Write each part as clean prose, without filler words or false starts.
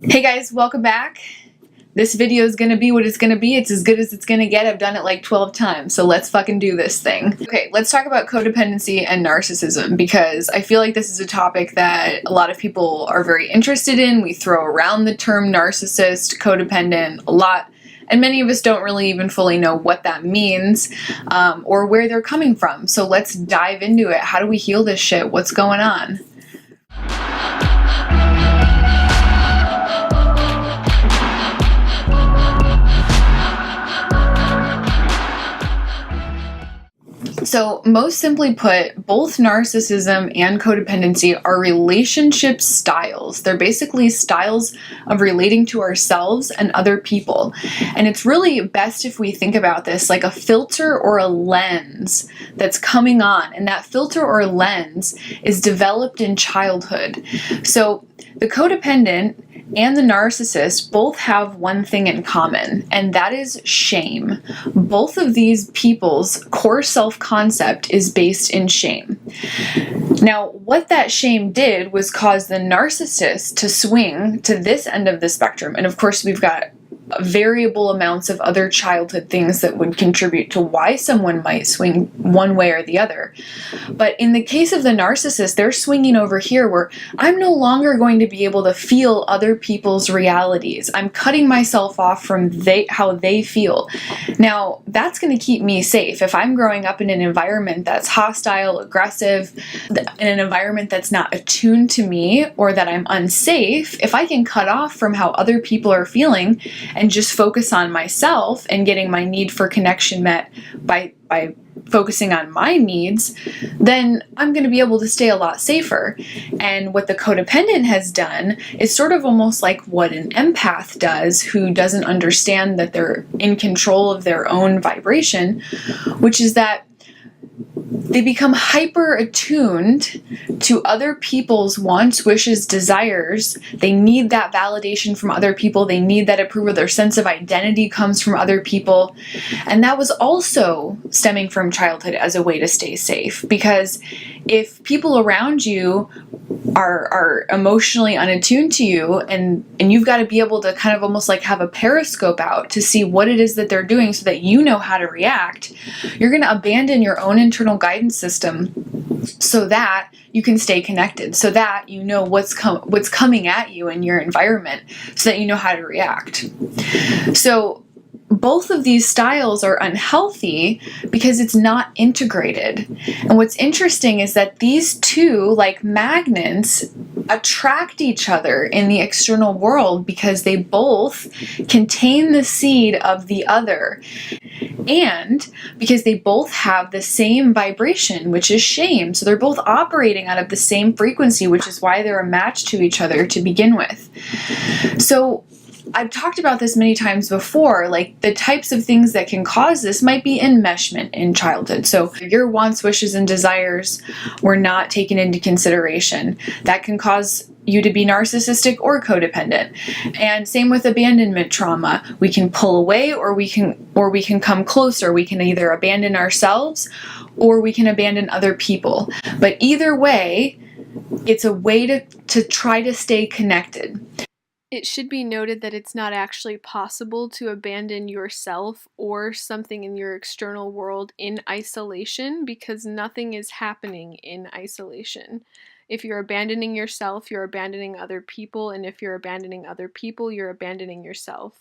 Hey guys, welcome back. This video is gonna be what it's gonna be. It's as good as it's gonna get. I've done it like 12 times, so let's fucking do this thing. Okay, let's talk about codependency and narcissism because I feel like this is a topic that a lot of people are very interested in. We throw around the term narcissist, codependent a lot, and many of us don't really even fully know what that means or where they're coming from. So let's dive into it. How do we heal this shit? What's going on? So, most simply put, both narcissism and codependency are relationship styles. They're basically styles of relating to ourselves and other people. And it's really best if we think about this like a filter or a lens that's coming on. And that filter or lens is developed in childhood. So, the codependent and the narcissist both have one thing in common, and that is shame. Both of these people's core self-concept is based in shame. Now, what that shame did was cause the narcissist to swing to this end of the spectrum, and of course we've got variable amounts of other childhood things that would contribute to why someone might swing one way or the other. But in the case of the narcissist, they're swinging over here where I'm no longer going to be able to feel other people's realities. I'm cutting myself off from how they feel. Now, that's going to keep me safe. If I'm growing up in an environment that's hostile, aggressive, in an environment that's not attuned to me, or that I'm unsafe, if I can cut off from how other people are feeling and just focus on myself and getting my need for connection met by focusing on my needs, then I'm going to be able to stay a lot safer. And what the codependent has done is sort of almost like what an empath does who doesn't understand that they're in control of their own vibration, which is that they become hyper attuned to other people's wants, wishes, desires. They need that validation from other people. They need that approval. Their sense of identity comes from other people. And that was also stemming from childhood as a way to stay safe. Because if people around you are emotionally unattuned to you, and you've got to be able to kind of almost like have a periscope out to see what it is that they're doing so that you know how to react, you're going to abandon your own internal guidance system so that you can stay connected, so that you know what's coming at you in your environment, so that you know how to react. So both of these styles are unhealthy because it's not integrated. And what's interesting is that these two, like magnets, attract each other in the external world because they both contain the seed of the other. And because they both have the same vibration, which is shame. So they're both operating out of the same frequency, which is why they're a match to each other to begin with. So I've talked about this many times before, like the types of things that can cause this might be enmeshment in childhood. So your wants, wishes, and desires were not taken into consideration. That can cause you to be narcissistic or codependent. And same with abandonment trauma. We can pull away or we can come closer. We can either abandon ourselves or we can abandon other people. But either way, it's a way to try to stay connected. It should be noted that it's not actually possible to abandon yourself or something in your external world in isolation because nothing is happening in isolation. If you're abandoning yourself, you're abandoning other people, and if you're abandoning other people, you're abandoning yourself.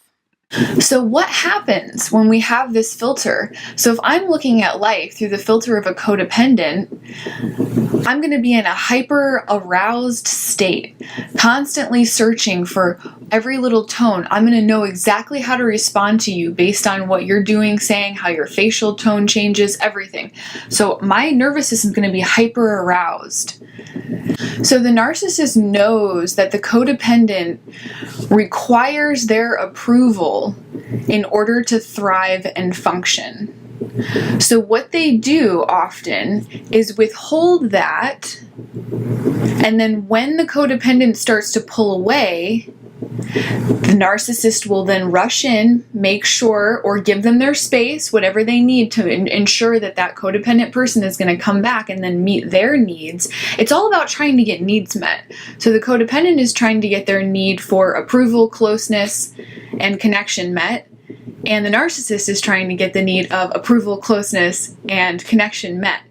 So what happens when we have this filter? So if I'm looking at life through the filter of a codependent, I'm going to be in a hyper aroused state, constantly searching for every little tone. I'm going to know exactly how to respond to you based on what you're doing, saying, how your facial tone changes, everything. So my nervous system is going to be hyper aroused. So the narcissist knows that the codependent requires their approval in order to thrive and function. So what they do often is withhold that, and then when the codependent starts to pull away, The narcissist will then rush in, make sure, or give them their space, whatever they need to ensure that that codependent person is going to come back and then meet their needs. It's all about trying to get needs met. So the codependent is trying to get their need for approval, closeness, and connection met. And the narcissist is trying to get the need of approval, closeness, and connection met.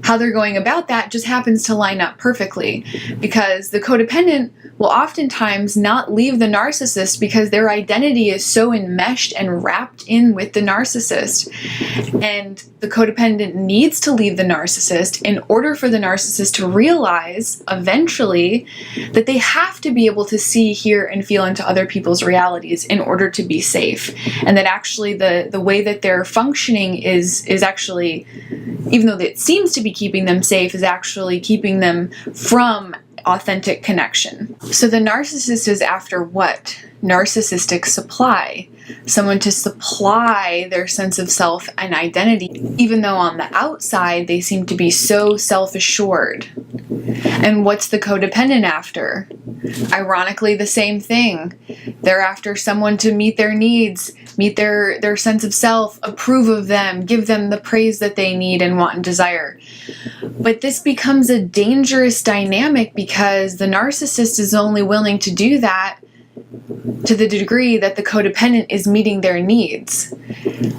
How they're going about that just happens to line up perfectly, because the codependent will oftentimes not leave the narcissist because their identity is so enmeshed and wrapped in with the narcissist. And the codependent needs to leave the narcissist in order for the narcissist to realize eventually that they have to be able to see, hear, and feel into other people's realities in order to be safe. And that actually the way that they're functioning is actually, even though it seems to be keeping them safe, is actually keeping them from authentic connection. So the narcissist is after what? Narcissistic supply. Someone to supply their sense of self and identity, even though on the outside they seem to be so self-assured. And what's the codependent after? Ironically, the same thing. They're after someone to meet their needs, meet their sense of self, approve of them, give them the praise that they need and want and desire. But this becomes a dangerous dynamic because the narcissist is only willing to do that to the degree that the codependent is meeting their needs.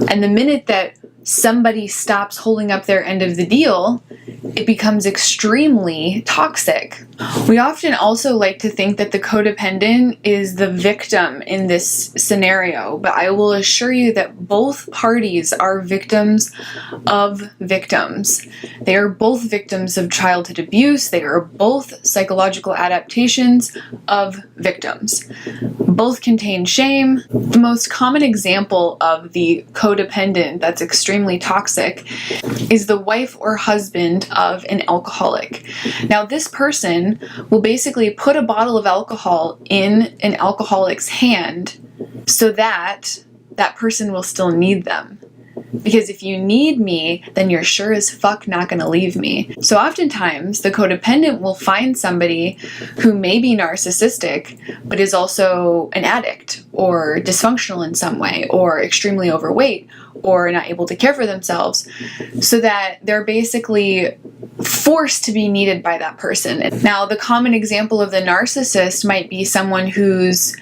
And the minute that somebody stops holding up their end of the deal, it becomes extremely toxic. We often also like to think that the codependent is the victim in this scenario, but I will assure you that both parties are victims of victims. They are both victims of childhood abuse. They are both psychological adaptations of victims. Both contain shame. The most common example of the codependent that's extremely toxic is the wife or husband of an alcoholic. Now, this person will basically put a bottle of alcohol in an alcoholic's hand so that that person will still need them. Because if you need me, then you're sure as fuck not going to leave me. So oftentimes, the codependent will find somebody who may be narcissistic, but is also an addict, or dysfunctional in some way, or extremely overweight, or not able to care for themselves, so that they're basically forced to be needed by that person. Now, the common example of the narcissist might be someone who's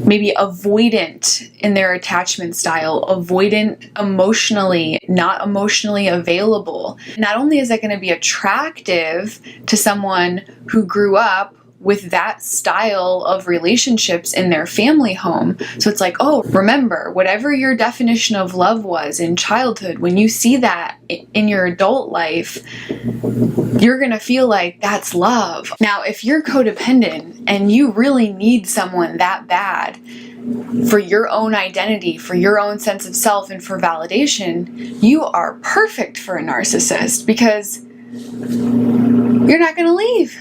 maybe avoidant in their attachment style, avoidant emotionally, not emotionally available. Not only is that going to be attractive to someone who grew up with that style of relationships in their family home. So it's like, oh, remember, whatever your definition of love was in childhood, when you see that in your adult life, you're going to feel like that's love. Now, if you're codependent and you really need someone that bad for your own identity, for your own sense of self, and for validation, you are perfect for a narcissist because you're not going to leave.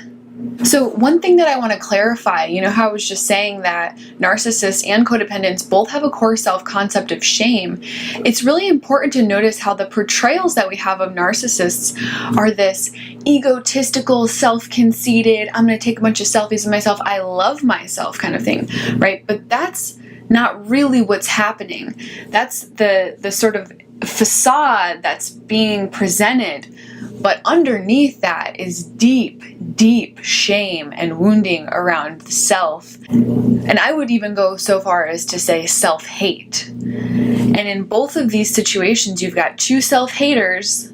So one thing that I want to clarify, you know how I was just saying that narcissists and codependents both have a core self-concept of shame. It's really important to notice how the portrayals that we have of narcissists are this egotistical, self-conceited, I'm going to take a bunch of selfies of myself, I love myself kind of thing, right? But that's not really what's happening. That's the sort of facade that's being presented. But underneath that is deep, deep shame and wounding around the self. And I would even go so far as to say self-hate. And in both of these situations, you've got two self-haters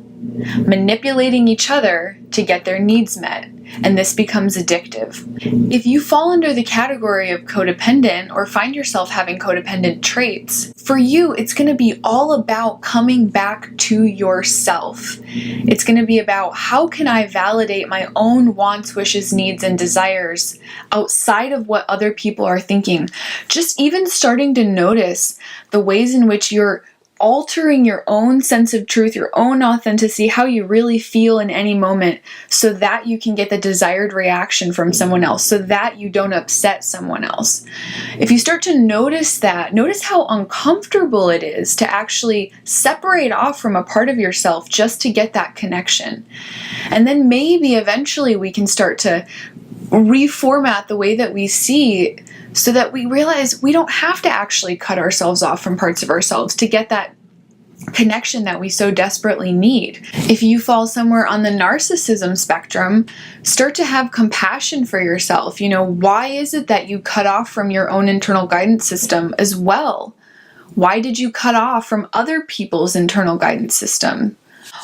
manipulating each other to get their needs met. And this becomes addictive. If you fall under the category of codependent or find yourself having codependent traits, for you, it's going to be all about coming back to yourself. It's going to be about how can I validate my own wants, wishes, needs, and desires outside of what other people are thinking. Just even starting to notice the ways in which you're altering your own sense of truth, your own authenticity, how you really feel in any moment, so that you can get the desired reaction from someone else, so that you don't upset someone else. If you start to notice that, notice how uncomfortable it is to actually separate off from a part of yourself just to get that connection. And then maybe eventually we can start to reformat the way that we see, so that we realize we don't have to actually cut ourselves off from parts of ourselves to get that connection that we so desperately need. If you fall somewhere on the narcissism spectrum, start to have compassion for yourself. Why is it that you cut off from your own internal guidance system as well? Why did you cut off from other people's internal guidance system?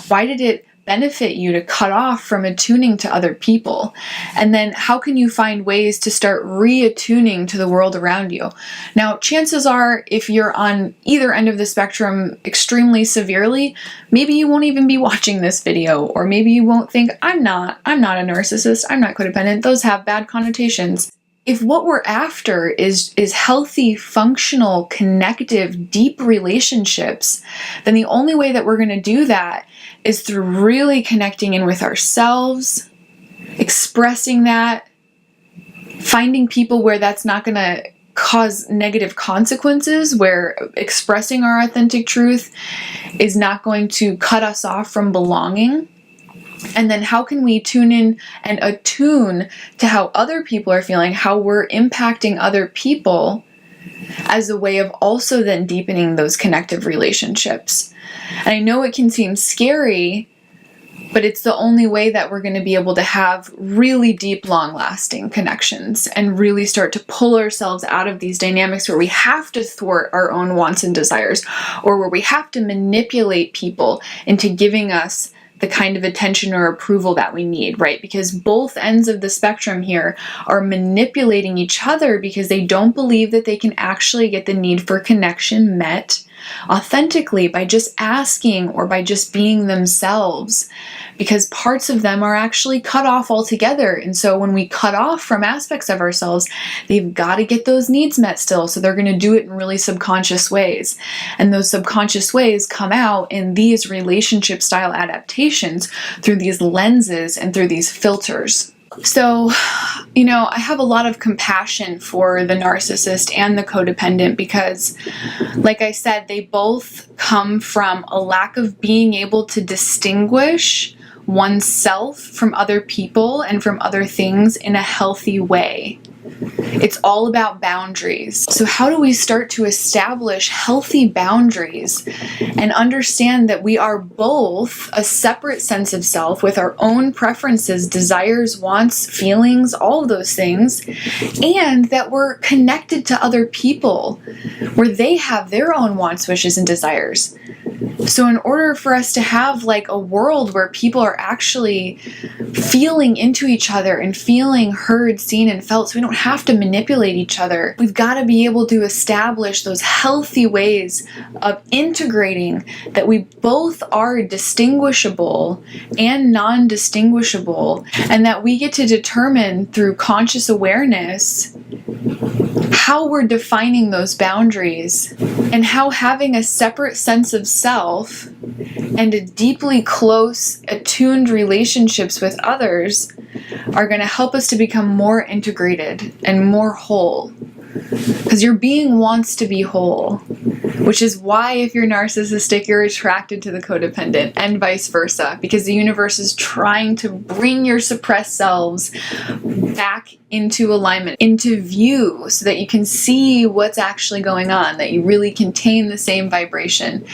Why did it benefit you to cut off from attuning to other people? And then how can you find ways to start reattuning to the world around you? Now, chances are, if you're on either end of the spectrum extremely severely, maybe you won't even be watching this video, or maybe you won't think, I'm not a narcissist, I'm not codependent. Those have bad connotations. If what we're after is healthy, functional, connective, deep relationships, then the only way that we're going to do that is through really connecting in with ourselves, expressing that, finding people where that's not going to cause negative consequences, where expressing our authentic truth is not going to cut us off from belonging. And then how can we tune in and attune to how other people are feeling, how we're impacting other people, as a way of also then deepening those connective relationships. And I know it can seem scary, but it's the only way that we're going to be able to have really deep, long-lasting connections and really start to pull ourselves out of these dynamics where we have to thwart our own wants and desires, or where we have to manipulate people into giving us the kind of attention or approval that we need, right? Because both ends of the spectrum here are manipulating each other because they don't believe that they can actually get the need for connection met authentically by just asking or by just being themselves, because parts of them are actually cut off altogether. And so when we cut off from aspects of ourselves, they've got to get those needs met still. So they're going to do it in really subconscious ways. And those subconscious ways come out in these relationship style adaptations through these lenses and through these filters. So, I have a lot of compassion for the narcissist and the codependent because, like I said, they both come from a lack of being able to distinguish oneself from other people and from other things in a healthy way. It's all about boundaries. So how do we start to establish healthy boundaries and understand that we are both a separate sense of self with our own preferences, desires, wants, feelings, all of those things, and that we're connected to other people where they have their own wants, wishes, and desires. So in order for us to have like a world where people are actually feeling into each other and feeling heard, seen, and felt, so we don't have to manipulate each other, we've got to be able to establish those healthy ways of integrating that we both are distinguishable and non-distinguishable, and that we get to determine through conscious awareness how we're defining those boundaries, and how having a separate sense of self and a deeply close, attuned relationships with others are going to help us to become more integrated and more whole. Because your being wants to be whole, which is why if you're narcissistic, you're attracted to the codependent, and vice versa, because the universe is trying to bring your suppressed selves back into alignment, into view, so that you can see what's actually going on, that you really contain the same vibration.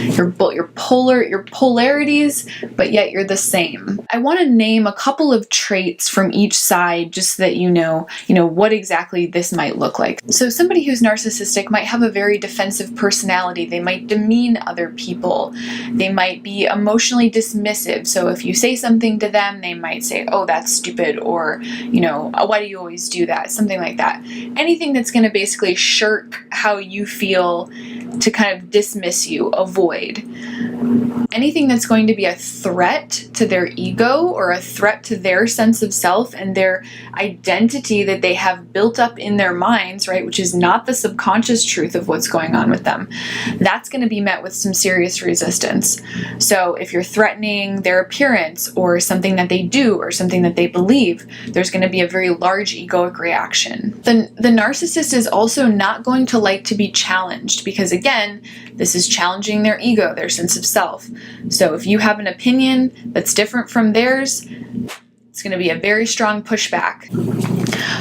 Your polarities, but yet you're the same. I want to name a couple of traits from each side just so that you know what exactly this might look like. So somebody who's narcissistic might have a very defensive personality. They might demean other people. They might be emotionally dismissive. So if you say something to them, they might say, "Oh, that's stupid," or, "Why do you always do that?" Something like that. Anything that's going to basically shirk how you feel, to kind of dismiss you, avoid. Anything that's going to be a threat to their ego or a threat to their sense of self and their identity that they have built up in their minds, right, which is not the subconscious truth of what's going on with them, that's going to be met with some serious resistance. So if you're threatening their appearance or something that they do or something that they believe, there's going to be a very large egoic reaction. The narcissist is also not going to like to be challenged because, again, this is challenging their ego, their sense of self. So if you have an opinion that's different from theirs, It's going to be a very strong pushback.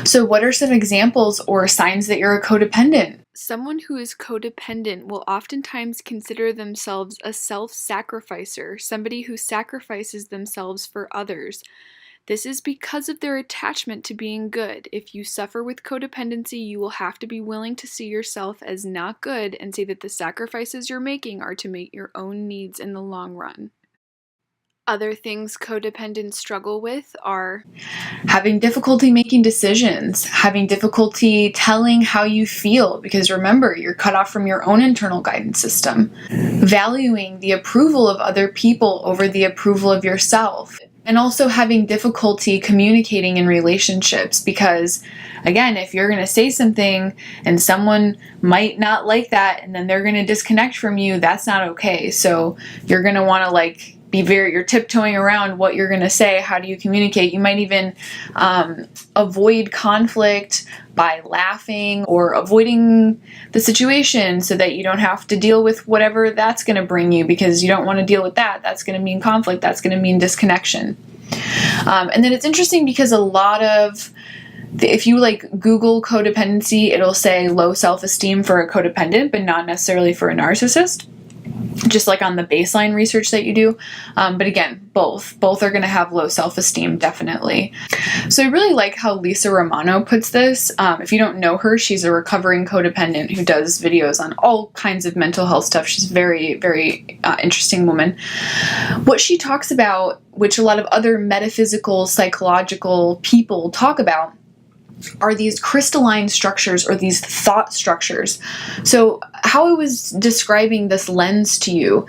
So what are some examples or signs that you're a codependent? Someone who is codependent will oftentimes consider themselves a self-sacrificer, somebody who sacrifices themselves for others. This is because of their attachment to being good. If you suffer with codependency, you will have to be willing to see yourself as not good and say that the sacrifices you're making are to meet your own needs in the long run. Other things codependents struggle with are having difficulty making decisions, having difficulty telling how you feel, because remember, you're cut off from your own internal guidance system, valuing the approval of other people over the approval of yourself, and also having difficulty communicating in relationships, because again, if you're going to say something and someone might not like that and then they're going to disconnect from you, that's not okay. So you're going to want to you're tiptoeing around what you're going to say. How do you communicate? You might even avoid conflict by laughing or avoiding the situation so that you don't have to deal with whatever that's going to bring you, because you don't want to deal with that. That's going to mean conflict. That's going to mean disconnection. And then it's interesting because if you Google codependency, it'll say low self-esteem for a codependent, but not necessarily for a narcissist, just like on the baseline research that you do. But again, both are going to have low self-esteem, definitely. So I really like how Lisa Romano puts this. If you don't know her, she's a recovering codependent who does videos on all kinds of mental health stuff. She's a very, very interesting woman. What she talks about, which a lot of other metaphysical, psychological people talk about, are these crystalline structures or these thought structures. So how I was describing this lens to you,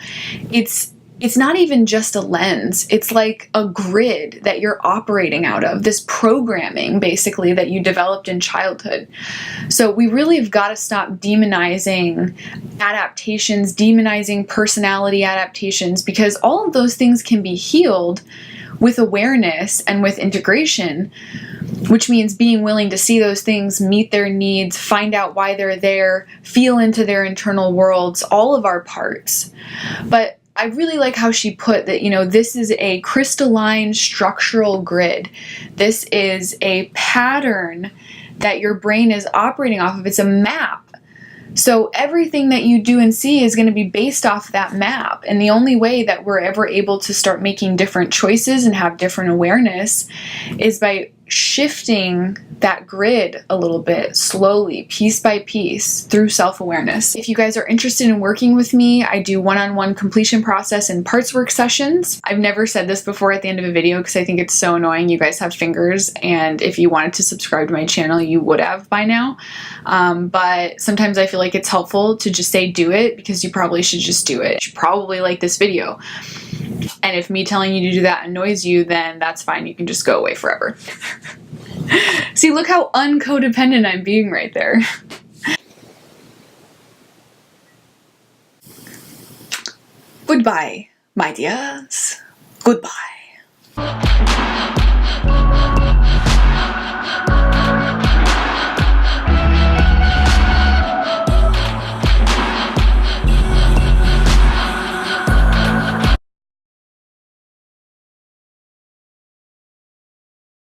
it's not even just a lens. It's like a grid that you're operating out of, this programming basically that you developed in childhood. So we really have got to stop demonizing adaptations, demonizing personality adaptations, because all of those things can be healed with awareness and with integration, which means being willing to see those things, meet their needs, find out why they're there, feel into their internal worlds, all of our parts. But I really like how she put that, this is a crystalline structural grid. This is a pattern that your brain is operating off of. It's a map. So everything that you do and see is going to be based off that map. And the only way that we're ever able to start making different choices and have different awareness is by shifting that grid a little bit, slowly, piece by piece, through self-awareness. If you guys are interested in working with me, I do one-on-one completion process and parts work sessions. I've never said this before at the end of a video because I think it's so annoying. You guys have fingers, and if you wanted to subscribe to my channel, you would have by now. But sometimes I feel like it's helpful to just say do it, because you probably should just do it. You should probably like this video. And if me telling you to do that annoys you, then that's fine. You can just go away forever. See, look how uncodependent I'm being right there. Goodbye, my dears. Goodbye.